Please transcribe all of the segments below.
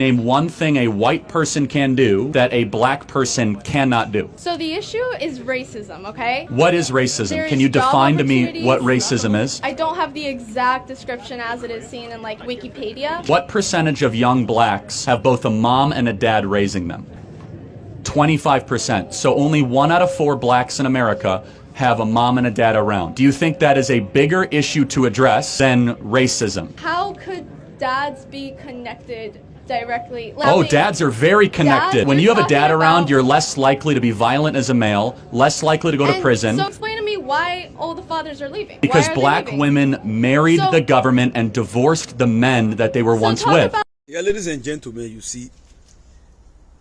Name one thing a white person can do that a black person cannot do. So the issue is racism, okay? What is racism? Can you define to me what racism is? I don't have the exact description as it is seen in like Wikipedia. What percentage of young blacks have both a mom and a dad raising them? 25%. So only 1 out of 4 blacks in America have a mom and a dad around. Do you think that is a bigger issue to address than racism? How could dads be connected directly? Oh, dads are very connected. When you have a dad around, you're less likely to be violent as a male, less likely to go to prison. So explain to me why all the fathers are leaving. Because black women married the government and divorced the men that they were once with. Yeah, ladies and gentlemen, you see,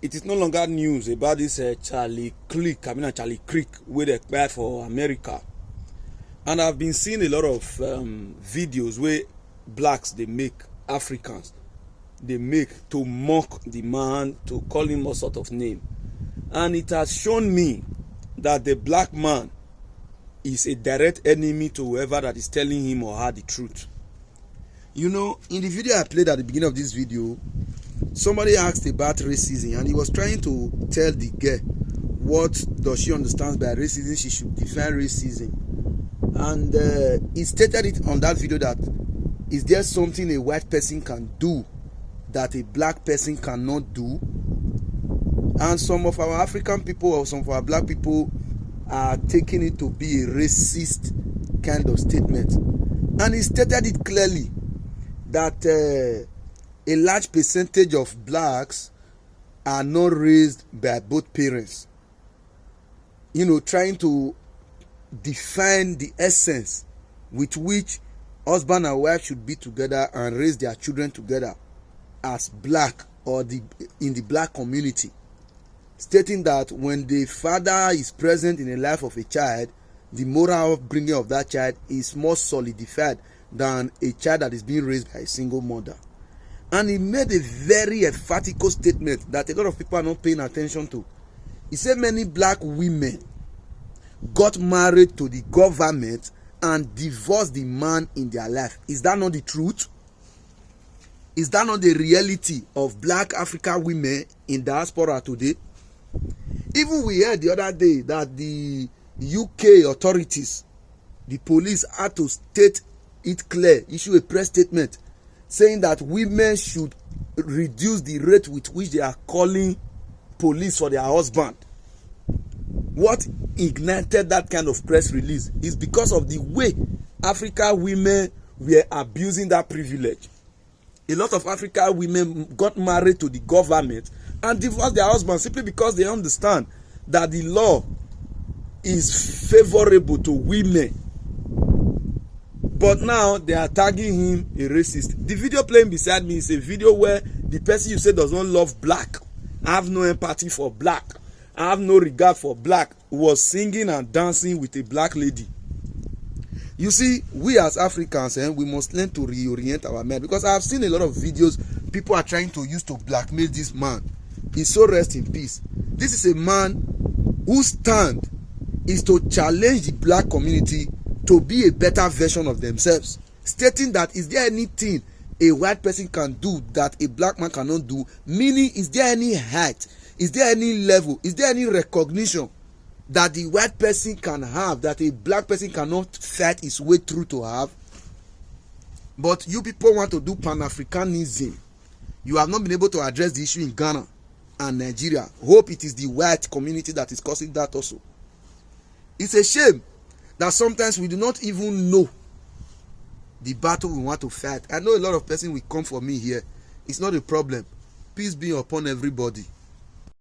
it is no longer news about this Charlie Krik with a bad for America. And I've been seeing a lot of videos where blacks, they make Africans, they make to mock the man, to call him all sort of name. And it has shown me that the black man is a direct enemy to whoever that is telling him or her the truth. You know, in the video I played at the beginning of this video, somebody asked about racism, and he was trying to tell the girl what does she understand by racism. She should define racism. And he stated it on that video that is there something a white person can do that a black person cannot do? And some of our African people or some of our black people are taking it to be a racist kind of statement. And he stated it clearly that a large percentage of blacks are not raised by both parents. You know, trying to define the essence with which husband and wife should be together and raise their children together as black or in the black community, stating that when the father is present in the life of a child, the moral upbringing of that child is more solidified than a child that is being raised by a single mother. And he made a very emphatic statement that a lot of people are not paying attention to. He said many black women got married to the government and divorced the man in their life. Is that not the truth? Is that not the reality of black African women in diaspora today? Even we heard the other day that the UK authorities, the police, had to state it clear, issue a press statement saying that women should reduce the rate with which they are calling police for their husband. What ignited that kind of press release is because of the way African women were abusing that privilege. A lot of African women got married to the government and divorced their husbands simply because they understand that the law is favorable to women. But now they are tagging him a racist. The video playing beside me is a video where the person you say does not love black, I have no empathy for black, I have no regard for black, was singing and dancing with a black lady. You see, we as Africans, we must learn to reorient our men, because I have seen a lot of videos people are trying to use to blackmail this man. He's so rest in peace. This is a man whose stand is to challenge the black community to be a better version of themselves, stating that is there anything a white person can do that a black man cannot do? Meaning, is there any height, is there any level, is there any recognition that the white person can have that a black person cannot fight his way through to have? But you people want to do Pan-Africanism. You have not been able to address the issue in Ghana and Nigeria. Hope it is the white community that is causing that also. It's a shame that sometimes we do not even know the battle we want to fight. I know a lot of persons will come for me here. It's not a problem. Peace be upon everybody.